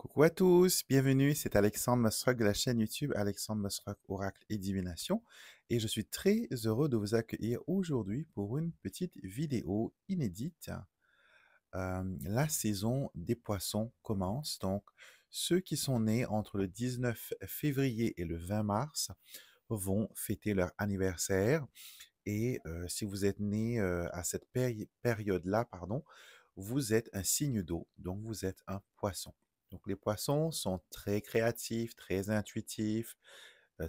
Coucou à tous, bienvenue, c'est Alexandre Mosrock de la chaîne YouTube Alexandre Mosrock Oracle et Divination et je suis très heureux de vous accueillir aujourd'hui pour une petite vidéo inédite. La saison des poissons commence, donc ceux qui sont nés entre le 19 février et le 20 mars vont fêter leur anniversaire et si vous êtes né à cette période-là, pardon, vous êtes un signe d'eau, donc vous êtes un poisson. Donc les poissons sont très créatifs, très intuitifs,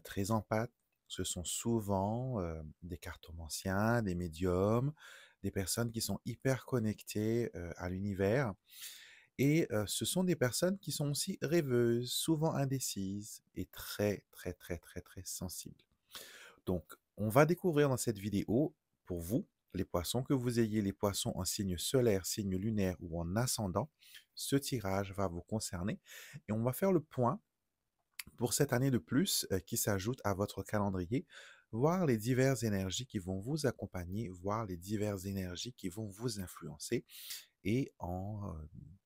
très empathes. Ce sont souvent des cartomanciens, des médiums, des personnes qui sont hyper connectées à l'univers. Et ce sont des personnes qui sont aussi rêveuses, souvent indécises et très, très, très, très, très sensibles. Donc, on va découvrir dans cette vidéo, pour vous, les poissons, que vous ayez les poissons en signe solaire, signe lunaire ou en ascendant, ce tirage va vous concerner. Et on va faire le point pour cette année de plus qui s'ajoute à votre calendrier, voir les diverses énergies qui vont vous accompagner, voir les diverses énergies qui vont vous influencer et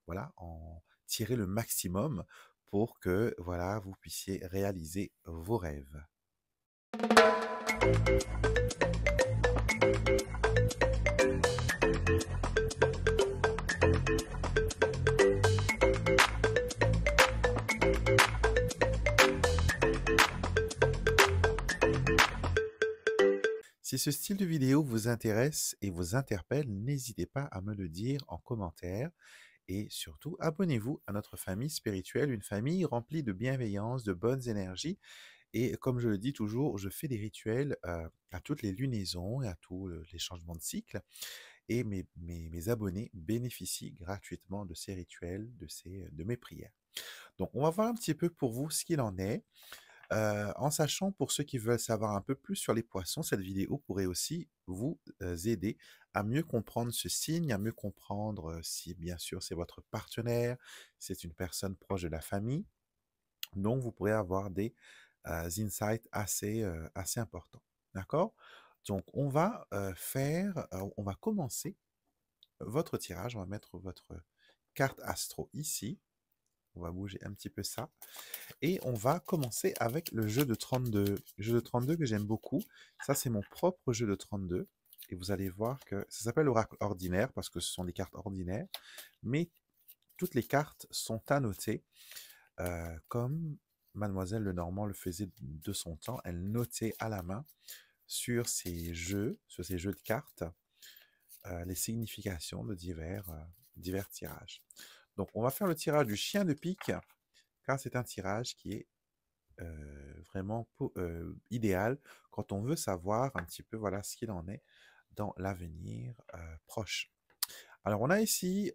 voilà, en tirer le maximum pour que voilà, vous puissiez réaliser vos rêves. Si ce style de vidéo vous intéresse et vous interpelle, n'hésitez pas à me le dire en commentaire et surtout abonnez-vous à notre famille spirituelle, une famille remplie de bienveillance, de bonnes énergies et comme je le dis toujours, je fais des rituels à toutes les lunaisons et à tous les changements de cycle et mes abonnés bénéficient gratuitement de ces rituels, de mes prières. Donc on va voir un petit peu pour vous ce qu'il en est. En sachant, pour ceux qui veulent savoir un peu plus sur les poissons, cette vidéo pourrait aussi vous aider à mieux comprendre ce signe, à mieux comprendre si bien sûr c'est votre partenaire, c'est une personne proche de la famille. Donc vous pourrez avoir des insights assez importants. D'accord? Donc on va commencer votre tirage, on va mettre votre carte astro ici. On va bouger un petit peu ça. Et on va commencer avec le jeu de 32. Le jeu de 32 que j'aime beaucoup. Ça, c'est mon propre jeu de 32. Et vous allez voir que ça s'appelle Oracle ordinaire parce que ce sont des cartes ordinaires. Mais toutes les cartes sont annotées comme Mademoiselle Lenormand le faisait de son temps. Elle notait à la main sur sur ces jeux de cartes, les significations de divers tirages. Donc, on va faire le tirage du chien de pique, car c'est un tirage qui est vraiment idéal quand on veut savoir un petit peu voilà, ce qu'il en est dans l'avenir proche. Alors, on a ici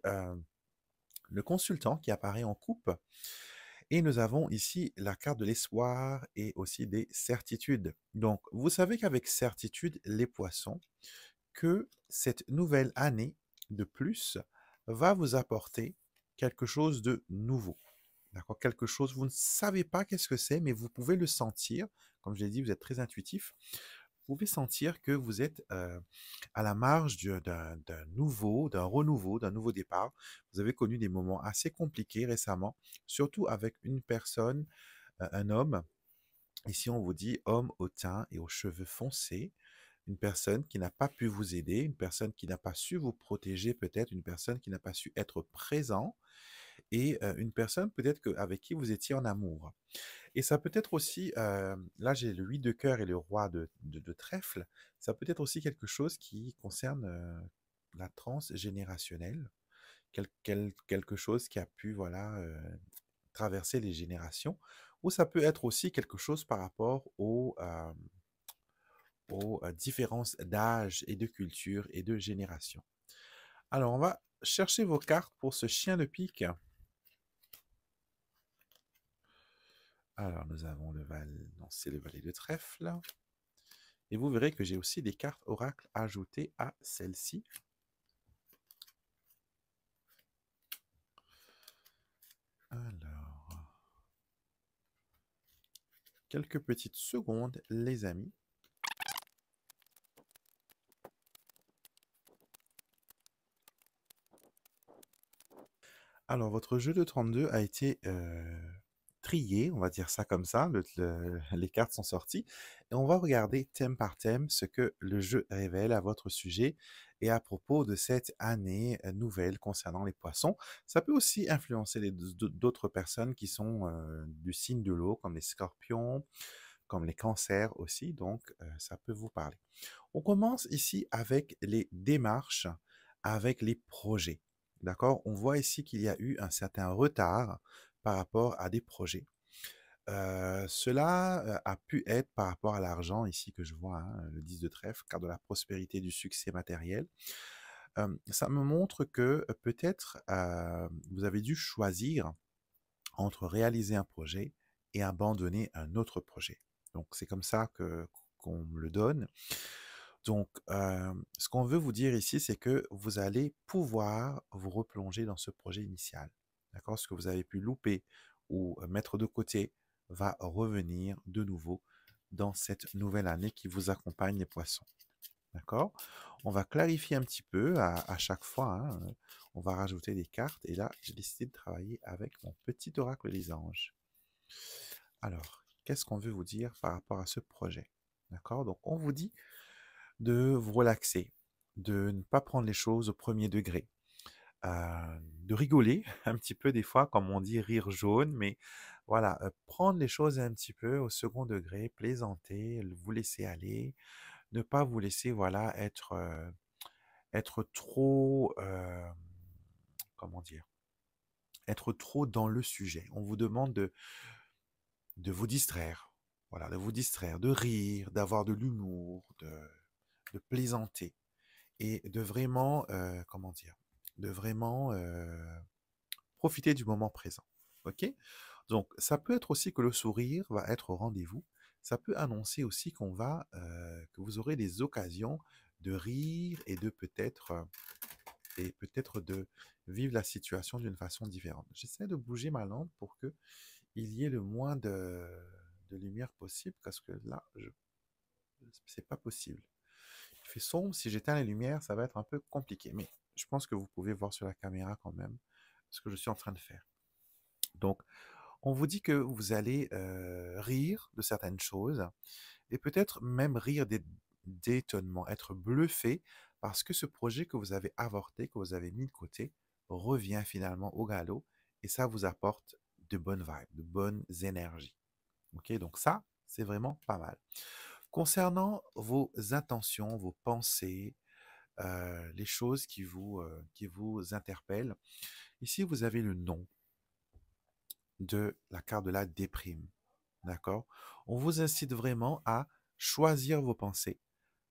le consultant qui apparaît en coupe et nous avons ici la carte de l'espoir et aussi des certitudes. Donc, vous savez qu'avec certitude, les poissons, que cette nouvelle année de plus va vous apporter quelque chose de nouveau. D'accord? Quelque chose, vous ne savez pas qu'est-ce que c'est, mais vous pouvez le sentir. Comme je l'ai dit, vous êtes très intuitif. Vous pouvez sentir que vous êtes à la marge d'un renouveau, d'un nouveau départ. Vous avez connu des moments assez compliqués récemment, surtout avec une personne, un homme. Ici, on vous dit homme au teint et aux cheveux foncés, une personne qui n'a pas pu vous aider, une personne qui n'a pas su vous protéger peut-être, une personne qui n'a pas su être présent et une personne peut-être avec qui vous étiez en amour. Et ça peut être aussi, là j'ai le 8 de cœur et le roi de trèfle, ça peut être aussi quelque chose qui concerne la transgénérationnelle, quelque chose qui a pu voilà, traverser les générations, ou ça peut être aussi quelque chose par rapport aux différences d'âge et de culture et de génération. Alors on va chercher vos cartes pour ce chien de pique. Alors, nous avons non, c'est le valet de trèfle. Et vous verrez que j'ai aussi des cartes oracle ajoutées à celle-ci. Alors, quelques petites secondes, les amis. Alors, votre jeu de 32 a été trié, on va dire ça comme ça. Les cartes sont sorties. Et on va regarder thème par thème ce que le jeu révèle à votre sujet et à propos de cette année nouvelle concernant les poissons. Ça peut aussi influencer d'autres personnes qui sont du signe de l'eau, comme les scorpions, comme les cancers aussi. Donc, ça peut vous parler. On commence ici avec les démarches, avec les projets. D'accord? On voit ici qu'il y a eu un certain retard par rapport à des projets. Cela a pu être par rapport à l'argent ici que je vois, hein, le 10 de trèfle, carte de la prospérité, du succès matériel. Ça me montre que peut-être vous avez dû choisir entre réaliser un projet et abandonner un autre projet. Donc c'est comme ça qu'on me le donne. Donc, ce qu'on veut vous dire ici, c'est que vous allez pouvoir vous replonger dans ce projet initial. D'accord? Ce que vous avez pu louper ou mettre de côté va revenir de nouveau dans cette nouvelle année qui vous accompagne, les poissons. D'accord? On va clarifier un petit peu à chaque fois, hein. On va rajouter des cartes. Et là, j'ai décidé de travailler avec mon petit oracle des anges. Alors, qu'est-ce qu'on veut vous dire par rapport à ce projet? D'accord? Donc, on vous dit de vous relaxer, de ne pas prendre les choses au premier degré, de rigoler un petit peu des fois, comme on dit, rire jaune, mais voilà, prendre les choses un petit peu au second degré, plaisanter, vous laisser aller, ne pas vous laisser, voilà, être trop, comment dire, être trop dans le sujet. On vous demande de vous distraire, voilà, de vous distraire, de rire, d'avoir de l'humour, de plaisanter. Et de vraiment, comment dire, de vraiment profiter du moment présent. OK? Donc, ça peut être aussi que le sourire va être au rendez-vous. Ça peut annoncer aussi que vous aurez des occasions de rire et de peut-être de vivre la situation d'une façon différente. J'essaie de bouger ma lampe pour que il y ait le moins de lumière possible, parce que là, c'est pas possible. Il fait sombre, si j'éteins les lumières, ça va être un peu compliqué. Mais je pense que vous pouvez voir sur la caméra quand même ce que je suis en train de faire. Donc, on vous dit que vous allez rire de certaines choses et peut-être même rire d'étonnement, être bluffé parce que ce projet que vous avez avorté, que vous avez mis de côté, revient finalement au galop et ça vous apporte de bonnes vibes, de bonnes énergies. Ok, donc ça, c'est vraiment pas mal. Concernant vos intentions, vos pensées, les choses qui vous interpellent. Ici, vous avez le nom de la carte de la déprime. D'accord? On vous incite vraiment à choisir vos pensées,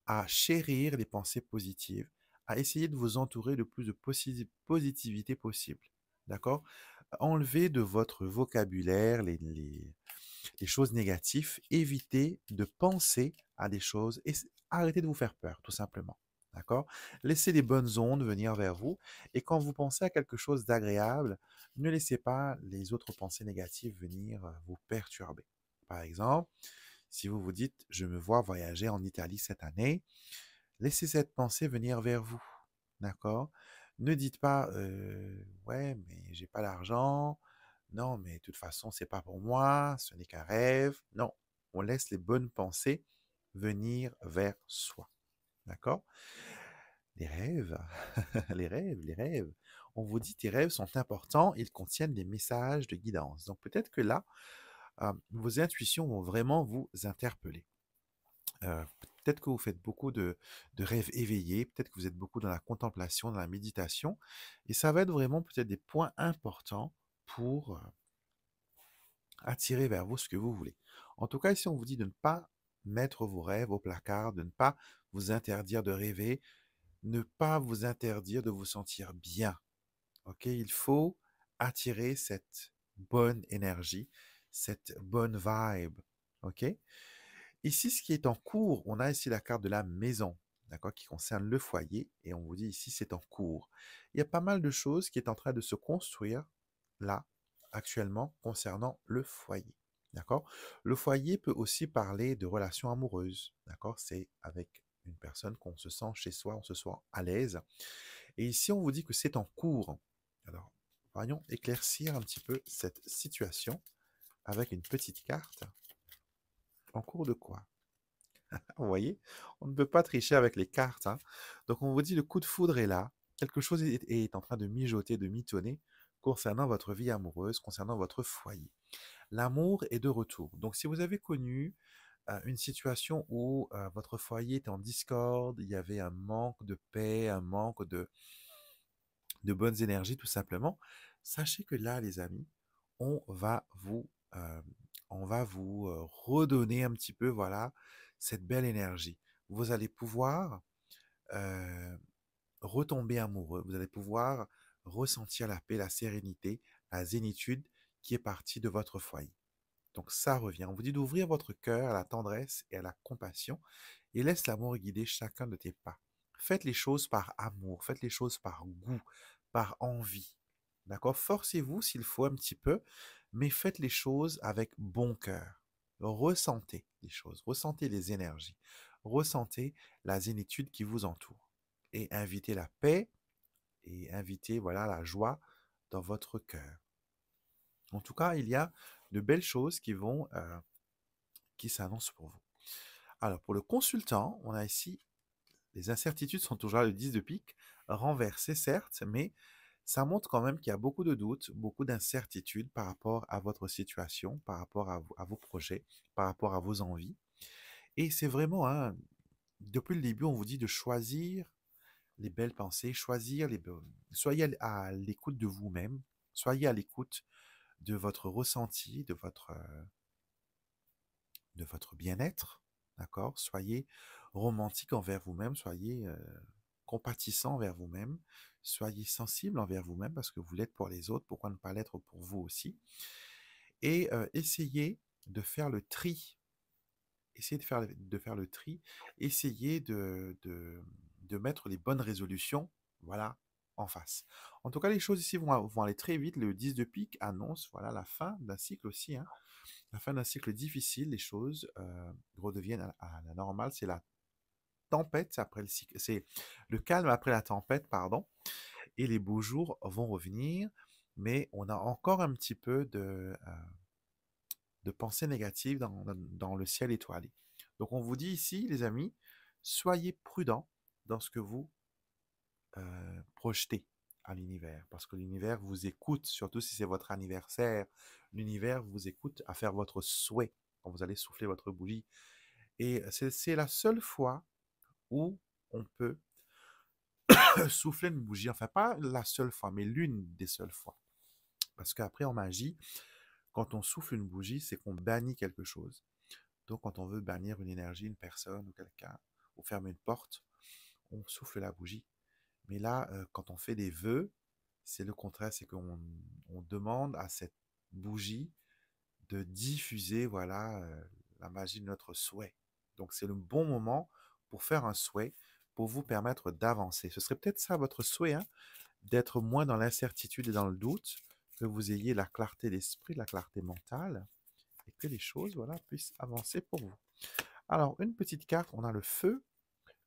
à chérir les pensées positives, à essayer de vous entourer le plus de positivité possible. D'accord? Enlevez de votre vocabulaire les choses négatives, évitez de penser à des choses et arrêtez de vous faire peur, tout simplement. D'accord? Laissez les bonnes ondes venir vers vous et quand vous pensez à quelque chose d'agréable, ne laissez pas les autres pensées négatives venir vous perturber. Par exemple, si vous vous dites, je me vois voyager en Italie cette année, laissez cette pensée venir vers vous. D'accord? Ne dites pas, ouais, mais j'ai pas l'argent. Non, mais de toute façon, c'est pas pour moi. Ce n'est qu'un rêve. Non, on laisse les bonnes pensées venir vers soi. D'accord? Les rêves, les rêves, les rêves. On vous dit, tes rêves sont importants, ils contiennent des messages de guidance. Donc peut-être que là, vos intuitions vont vraiment vous interpeller. Peut-être que vous faites beaucoup de rêves éveillés, peut-être que vous êtes beaucoup dans la contemplation, dans la méditation, et ça va être vraiment peut-être des points importants pour attirer vers vous ce que vous voulez. En tout cas, ici, on vous dit de ne pas mettre vos rêves au placard, de ne pas vous interdire de rêver, ne pas vous interdire de vous sentir bien. Ok? Il faut attirer cette bonne énergie, cette bonne vibe. Ok? Ici, ce qui est en cours, on a ici la carte de la maison, d'accord, qui concerne le foyer, et on vous dit ici c'est en cours. Il y a pas mal de choses qui est en train de se construire là, actuellement, concernant le foyer, d'accord. Le foyer peut aussi parler de relations amoureuses, d'accord, c'est avec une personne qu'on se sent chez soi, on se sent à l'aise. Et ici, on vous dit que c'est en cours. Alors, voyons éclaircir un petit peu cette situation avec une petite carte. En cours de quoi? Vous voyez, on ne peut pas tricher avec les cartes, hein. Donc on vous dit le coup de foudre est là, quelque chose est en train de mijoter, de mitonner concernant votre vie amoureuse, concernant votre foyer. L'amour est de retour. Donc si vous avez connu une situation où votre foyer était en discorde, il y avait un manque de paix, un manque de bonnes énergies tout simplement, sachez que là, les amis, on va vous, euh, redonner un petit peu, voilà, cette belle énergie. Vous allez pouvoir euh, retomber amoureux, vous allez pouvoir ressentir la paix, la sérénité, la zénitude qui est partie de votre foyer. Donc ça revient. On vous dit d'ouvrir votre cœur à la tendresse et à la compassion et laisse l'amour guider chacun de tes pas. Faites les choses par amour, faites les choses par goût, par envie. D'accord? Forcez-vous s'il faut un petit peu, mais faites les choses avec bon cœur. Ressentez les choses, ressentez les énergies, ressentez la zénitude qui vous entoure. Et invitez la paix et invitez voilà, la joie dans votre cœur. En tout cas, il y a de belles choses qui s'annoncent pour vous. Alors, pour le consultant, on a ici, les incertitudes sont toujours là, le 10 de pique, renversé certes, mais ça montre quand même qu'il y a beaucoup de doutes, beaucoup d'incertitudes par rapport à votre situation, par rapport à vos projets, par rapport à vos envies. Et c'est vraiment, hein, depuis le début, on vous dit de choisir les belles pensées, soyez à l'écoute de vous-même, soyez à l'écoute de votre ressenti, de votre bien-être, d'accord? Soyez romantique envers vous-même, soyez compatissant envers vous-même, soyez sensible envers vous-même parce que vous l'êtes pour les autres, pourquoi ne pas l'être pour vous aussi? Et essayez de faire le tri, essayez de faire le tri, essayez de mettre les bonnes résolutions, voilà, en face. En tout cas, les choses ici vont aller très vite. Le 10 de pique annonce, voilà, la fin d'un cycle aussi, hein. La fin d'un cycle difficile, les choses redeviennent à la normale. C'est la tempête après le cycle, c'est le calme après la tempête, pardon. Et les beaux jours vont revenir, mais on a encore un petit peu de pensées négatives dans le ciel étoilé. Donc on vous dit ici, les amis, soyez prudents dans ce que vous projetez à l'univers, parce que l'univers vous écoute, surtout si c'est votre anniversaire, l'univers vous écoute à faire votre souhait quand vous allez souffler votre bougie. Et c'est la seule fois où on peut souffler une bougie, enfin pas la seule fois, mais l'une des seules fois. Parce qu'après en magie, quand on souffle une bougie, c'est qu'on bannit quelque chose. Donc quand on veut bannir une énergie, une personne ou quelqu'un, ou fermer une porte, on souffle la bougie. Mais là, quand on fait des vœux, c'est le contraire, c'est qu'on demande à cette bougie de diffuser, voilà, la magie de notre souhait. Donc c'est le bon moment pour faire un souhait, pour vous permettre d'avancer. Ce serait peut-être ça votre souhait, hein, d'être moins dans l'incertitude et dans le doute, que vous ayez la clarté d'esprit, la clarté mentale, et que les choses, voilà, puissent avancer pour vous. Alors, une petite carte, on a le feu.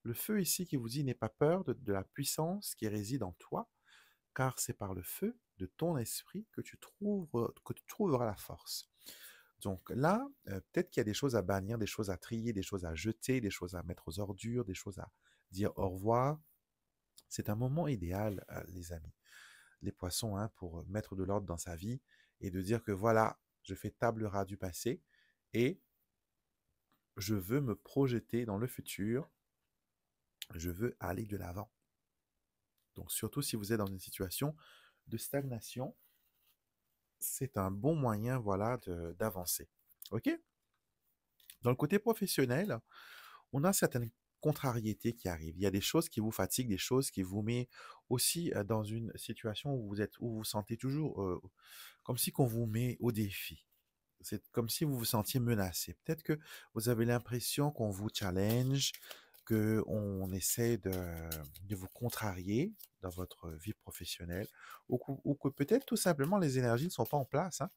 Le feu ici qui vous dit n'aie pas peur de la puissance qui réside en toi, car c'est par le feu de ton esprit que tu trouveras la force. Donc là, peut-être qu'il y a des choses à bannir, des choses à trier, des choses à jeter, des choses à mettre aux ordures, des choses à dire au revoir. C'est un moment idéal, les amis, les poissons, hein, pour mettre de l'ordre dans sa vie et de dire que voilà, je fais table rase du passé et je veux me projeter dans le futur, je veux aller de l'avant. Donc surtout si vous êtes dans une situation de stagnation, c'est un bon moyen, voilà, d'avancer. OK? Dans le côté professionnel, on a certaines contrariétés qui arrivent. Il y a des choses qui vous fatiguent, des choses qui vous mettent aussi dans une situation où vous vous sentez toujours comme si qu'on vous met au défi. C'est comme si vous vous sentiez menacé. Peut-être que vous avez l'impression qu'on vous challenge, qu'on essaie de vous contrarier dans votre vie professionnelle, ou que peut-être tout simplement les énergies ne sont pas en place, hein,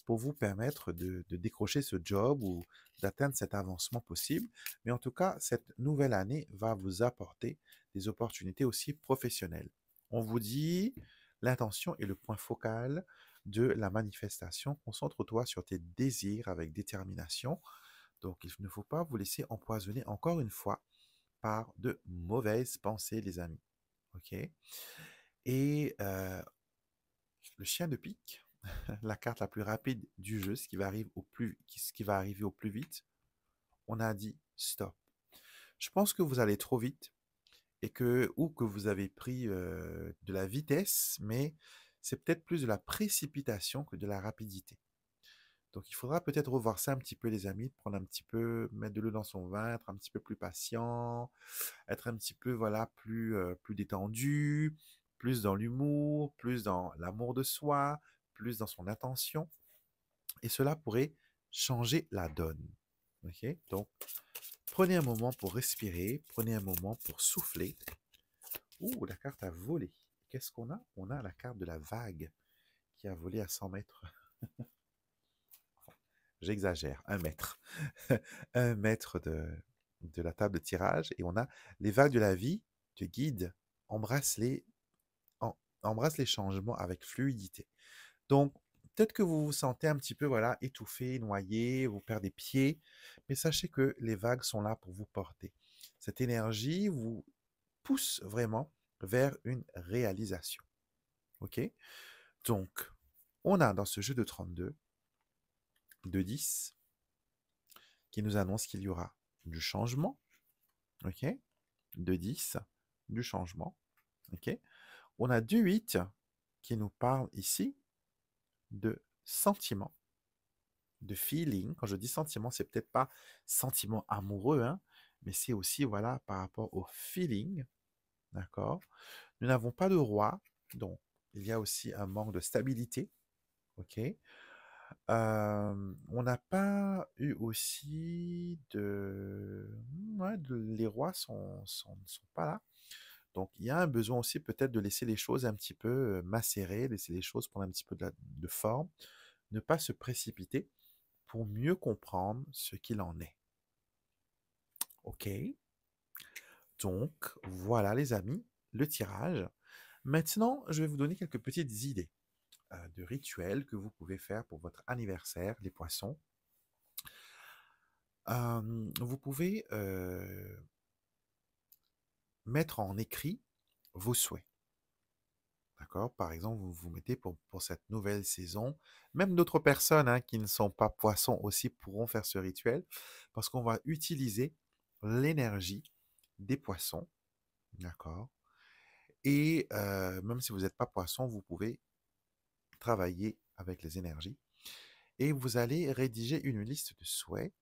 pour vous permettre de décrocher ce job ou d'atteindre cet avancement possible. Mais en tout cas, cette nouvelle année va vous apporter des opportunités aussi professionnelles. On vous dit L'intention est le point focal de la manifestation. Concentre-toi sur tes désirs avec détermination. Donc, il ne faut pas vous laisser empoisonner encore une fois par de mauvaises pensées, les amis. OK? Et le chien de pique, la carte la plus rapide du jeu, ce qui va arriver au plus vite, on a dit stop. Je pense que vous allez trop vite ou que vous avez pris de la vitesse, mais c'est peut-être plus de la précipitation que de la rapidité. Donc il faudra peut-être revoir ça un petit peu, les amis, prendre un petit peu, mettre de l'eau dans son vin, être un petit peu plus patient, être un petit peu, voilà, plus détendu, plus dans l'humour, plus dans l'amour de soi, plus dans son attention. Et cela pourrait changer la donne. Ok? Donc, prenez un moment pour respirer, prenez un moment pour souffler. Ouh, la carte a volé. Qu'est-ce qu'on a? On a la carte de la vague qui a volé à 100 mètres. J'exagère, 1 mètre. 1 mètre de la table de tirage. Et on a les vagues de la vie te guident, embrasse-les, embrasse les changements avec fluidité. Donc, peut-être que vous vous sentez un petit peu, voilà, étouffé, noyé, vous perdez pied, mais sachez que les vagues sont là pour vous porter. Cette énergie vous pousse vraiment vers une réalisation. OK? Donc, on a dans ce jeu de 32, de 10, qui nous annonce qu'il y aura du changement. OK? De 10, du changement. OK? On a du 8 qui nous parle ici de sentiment, de feeling. Quand je dis sentiment, c'est peut-être pas sentiment amoureux, hein, mais c'est aussi, voilà, par rapport au feeling. D'accord? Nous n'avons pas de roi, donc il y a aussi un manque de stabilité. OK? On n'a pas eu aussi ouais, les rois ne sont pas là. Donc, il y a un besoin aussi peut-être de laisser les choses un petit peu macérer, laisser les choses prendre un petit peu de forme, ne pas se précipiter pour mieux comprendre ce qu'il en est. OK? Donc, voilà les amis, le tirage. Maintenant, je vais vous donner quelques petites idées de rituels que vous pouvez faire pour votre anniversaire, les poissons. Vous pouvez mettre en écrit vos souhaits. D'accord? Par exemple, vous vous mettez pour cette nouvelle saison. Même d'autres personnes hein, qui ne sont pas poissons aussi pourront faire ce rituel parce qu'on va utiliser l'énergie des poissons. D'accord? Et même si vous n'êtes pas poisson, vous pouvez travailler avec les énergies. Et vous allez rédiger une liste de souhaits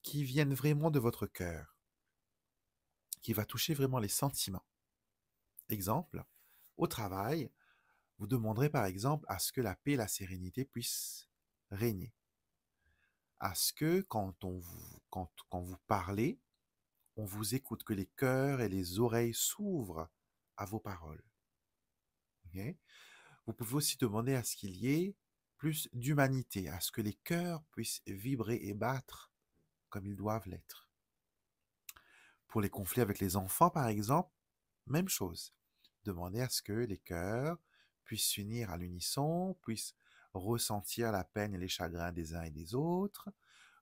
qui viennent vraiment de votre cœur, qui va toucher vraiment les sentiments. Exemple, au travail, vous demanderez par exemple à ce que la paix et la sérénité puissent régner. À ce que quand vous parlez, on vous écoute, que les cœurs et les oreilles s'ouvrent à vos paroles. Okay? Vous pouvez aussi demander à ce qu'il y ait plus d'humanité, à ce que les cœurs puissent vibrer et battre comme ils doivent l'être. Pour les conflits avec les enfants, par exemple, même chose. Demandez à ce que les cœurs puissent s'unir à l'unisson, puissent ressentir la peine et les chagrins des uns et des autres,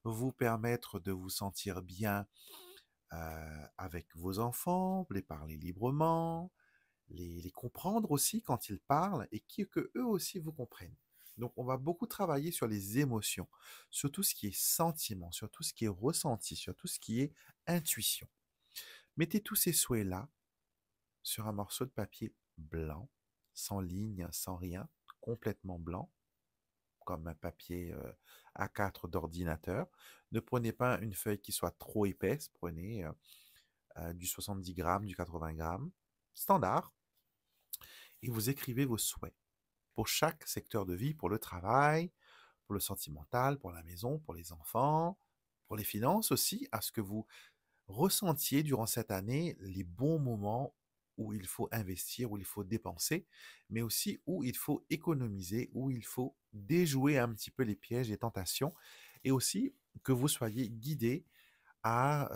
vous permettre de vous sentir bien avec vos enfants, les parler librement, les comprendre aussi quand ils parlent et que eux aussi vous comprennent. Donc, on va beaucoup travailler sur les émotions, sur tout ce qui est sentiment, sur tout ce qui est ressenti, sur tout ce qui est intuition. Mettez tous ces souhaits-là sur un morceau de papier blanc, sans ligne, sans rien, complètement blanc, comme un papier A4 d'ordinateur. Ne prenez pas une feuille qui soit trop épaisse, prenez du 70 grammes, du 80 grammes, standard, et vous écrivez vos souhaits pour chaque secteur de vie, pour le travail, pour le sentimental, pour la maison, pour les enfants, pour les finances aussi, à ce que vous ressentiez durant cette année les bons moments où il faut investir, où il faut dépenser, mais aussi où il faut économiser, où il faut déjouer un petit peu les pièges et tentations, et aussi que vous soyez guidé à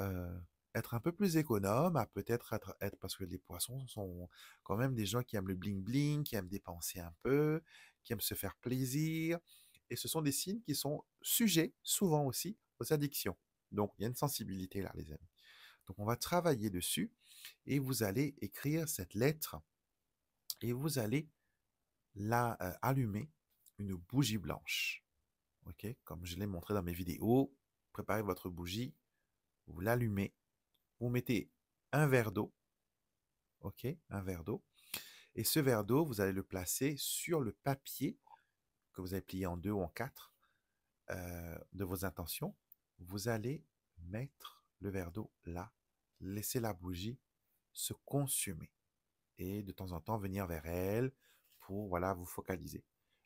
être un peu plus économe, à peut-être être parce que les poissons sont quand même des gens qui aiment le bling-bling, qui aiment dépenser un peu, qui aiment se faire plaisir. Et ce sont des signes qui sont sujets, souvent aussi, aux addictions. Donc, il y a une sensibilité là, les amis. Donc, on va travailler dessus et vous allez écrire cette lettre et vous allez là allumer une bougie blanche. Ok, comme je l'ai montré dans mes vidéos, préparez votre bougie, vous l'allumez, vous mettez un verre d'eau, ok, un verre d'eau, et ce verre d'eau, vous allez le placer sur le papier que vous avez plié en deux ou en quatre de vos intentions. Vous allez mettre le verre d'eau là, laisser la bougie se consumer et de temps en temps venir vers elle pour voilà vous focaliser.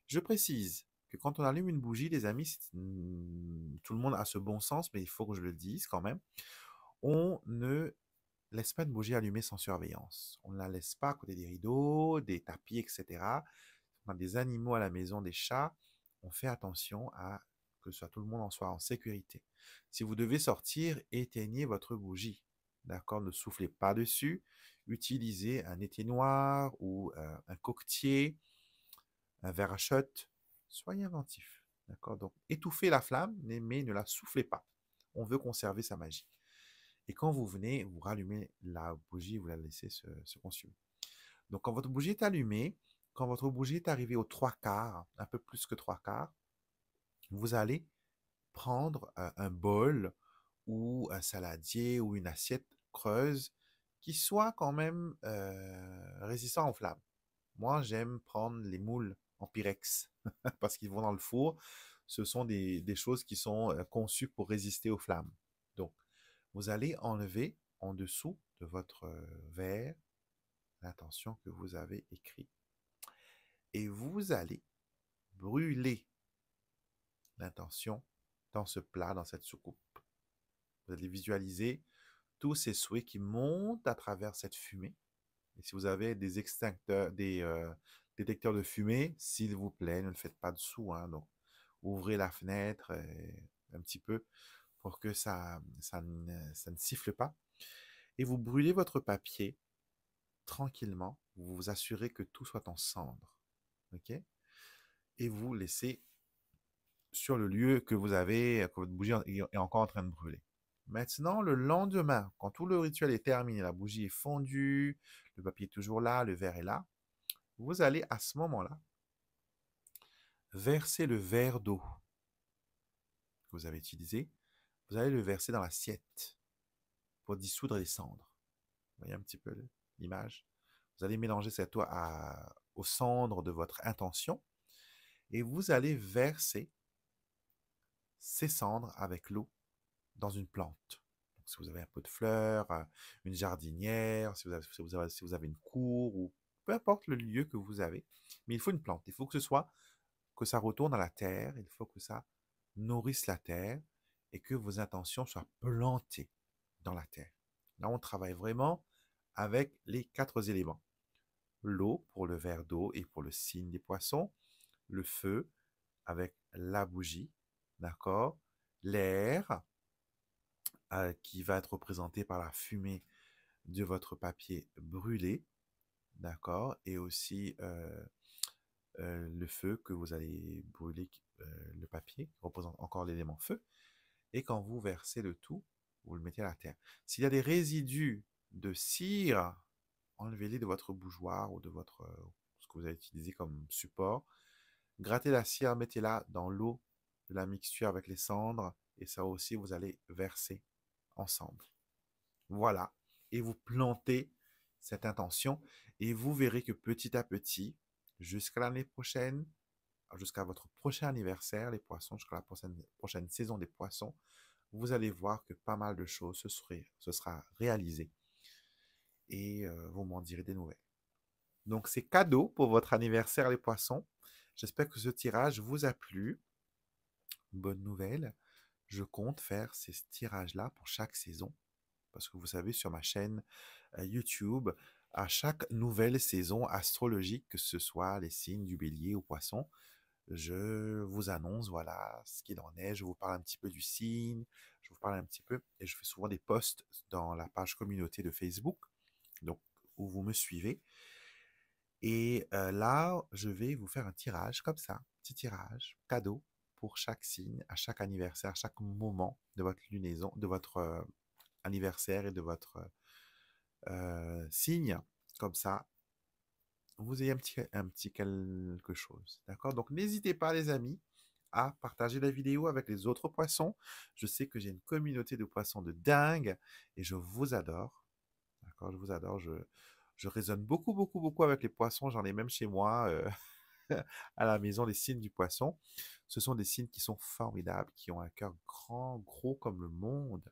Je précise que quand on allume une bougie, les amis, tout le monde a ce bon sens, mais il faut que je le dise quand même. On ne laisse pas une bougie allumée sans surveillance. On ne la laisse pas à côté des rideaux, des tapis, etc. On a des animaux à la maison, des chats. On fait attention à que tout le monde en soit en sécurité. Si vous devez sortir, éteignez votre bougie. D'accord? Ne soufflez pas dessus. Utilisez un éteignoir ou un coquetier, un verre à shot. Soyez inventif. D'accord? Donc, étouffez la flamme, mais ne la soufflez pas. On veut conserver sa magie. Et quand vous venez, vous rallumez la bougie, vous la laissez se consumer. Donc, quand votre bougie est allumée, quand votre bougie est arrivée aux trois quarts, un peu plus que trois quarts, vous allez prendre un bol ou un saladier ou une assiette creuse qui soit quand même résistant aux flammes. Moi, j'aime prendre les moules en pyrex parce qu'ils vont dans le four. Ce sont des choses qui sont conçues pour résister aux flammes. Donc, vous allez enlever en dessous de votre verre l'intention que vous avez écrite et vous allez brûler l'intention dans ce plat, dans cette soucoupe. Vous allez visualiser tous ces souhaits qui montent à travers cette fumée. Et si vous avez des extincteurs, des détecteurs de fumée, s'il vous plaît, ne le faites pas dessous. Hein, donc, ouvrez la fenêtre un petit peu pour que ça ne siffle pas. Et vous brûlez votre papier tranquillement. Vous vous assurez que tout soit en cendres. OK? Et vous laissez sur le lieu que vous avez, que votre bougie est encore en train de brûler. Maintenant, le lendemain, quand tout le rituel est terminé, la bougie est fondue, le papier est toujours là, le verre est là, vous allez à ce moment-là verser le verre d'eau que vous avez utilisé, vous allez le verser dans l'assiette pour dissoudre les cendres. Vous voyez un petit peu l'image? Vous allez mélanger cette eau aux cendres de votre intention et vous allez verser ces cendres avec l'eau dans une plante. Donc, si vous avez un pot de fleurs, une jardinière, si vous avez une cour, ou peu importe le lieu que vous avez, mais il faut une plante. Il faut que ça retourne à la terre, il faut que ça nourrisse la terre et que vos intentions soient plantées dans la terre. Là, on travaille vraiment avec les quatre éléments. L'eau pour le verre d'eau et pour le signe des poissons, le feu avec la bougie, d'accord? L'air qui va être représenté par la fumée de votre papier brûlé, d'accord? Et aussi le feu que vous allez brûler, le papier, qui représente encore l'élément feu. Et quand vous versez le tout, vous le mettez à la terre. S'il y a des résidus de cire, enlevez-les de votre bougeoir ou de ce que vous avez utilisé comme support. Grattez la cire, mettez-la dans l'eau de la mixture avec les cendres. Et ça aussi, vous allez verser ensemble. Voilà. Et vous plantez cette intention et vous verrez que petit à petit, jusqu'à l'année prochaine, jusqu'à votre prochain anniversaire, les poissons, jusqu'à la prochaine saison des poissons, vous allez voir que pas mal de choses se sera réalisé et vous m'en direz des nouvelles. Donc, c'est cadeau pour votre anniversaire, les poissons. J'espère que ce tirage vous a plu. Bonne nouvelle, je compte faire ces tirages-là pour chaque saison. Parce que vous savez, sur ma chaîne YouTube, à chaque nouvelle saison astrologique, que ce soit les signes du bélier ou poisson, je vous annonce, voilà, ce qu'il en est. Je vous parle un petit peu du signe, je vous parle un petit peu, et je fais souvent des posts dans la page communauté de Facebook, donc où vous me suivez. Et là, je vais vous faire un tirage comme ça, petit tirage, cadeau pour chaque signe, à chaque anniversaire, à chaque moment de votre lunaison, de votre anniversaire et de votre signe. Comme ça, vous ayez un petit quelque chose. D'accord? Donc, n'hésitez pas, les amis, à partager la vidéo avec les autres poissons. Je sais que j'ai une communauté de poissons de dingue et je vous adore. D'accord? Je vous adore. Je résonne beaucoup, beaucoup, beaucoup avec les poissons. J'en ai même chez moi, à la maison, les signes du poisson. Ce sont des signes qui sont formidables, qui ont un cœur grand, gros comme le monde,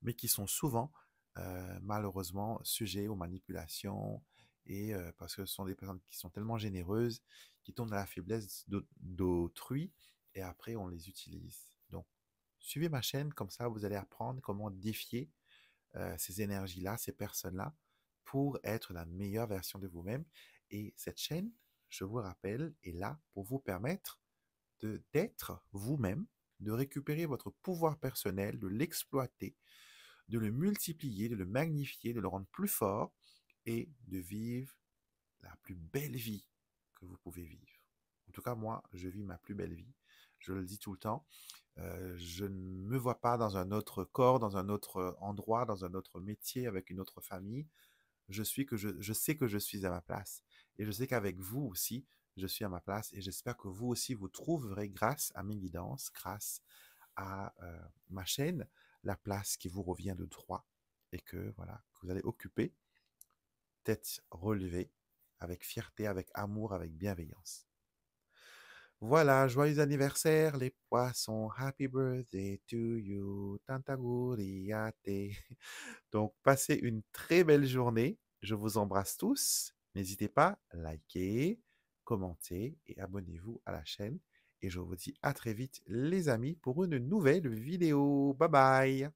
mais qui sont souvent, malheureusement, sujets aux manipulations, et parce que ce sont des personnes qui sont tellement généreuses, qui tombent dans la faiblesse d'autrui, et après on les utilise. Donc, suivez ma chaîne, comme ça vous allez apprendre comment défier ces énergies-là, ces personnes-là, pour être la meilleure version de vous-même. Et cette chaîne, je vous rappelle, est là pour vous permettre d'être vous-même, de récupérer votre pouvoir personnel, de l'exploiter, de le multiplier, de le magnifier, de le rendre plus fort et de vivre la plus belle vie que vous pouvez vivre. En tout cas, moi, je vis ma plus belle vie. Je le dis tout le temps. Je ne me vois pas dans un autre corps, dans un autre endroit, dans un autre métier, avec une autre famille. Je sais que je suis à ma place. Et je sais qu'avec vous aussi, je suis à ma place. Et j'espère que vous aussi, vous trouverez, grâce à mes guidances, grâce à ma chaîne, la place qui vous revient de droit. Et que, voilà, que vous allez occuper, tête relevée, avec fierté, avec amour, avec bienveillance. Voilà, joyeux anniversaire les poissons, happy birthday to you, Tantaguriate. Donc, passez une très belle journée. Je vous embrasse tous. N'hésitez pas à liker, commenter et abonnez-vous à la chaîne. Et je vous dis à très vite, les amis, pour une nouvelle vidéo. Bye bye.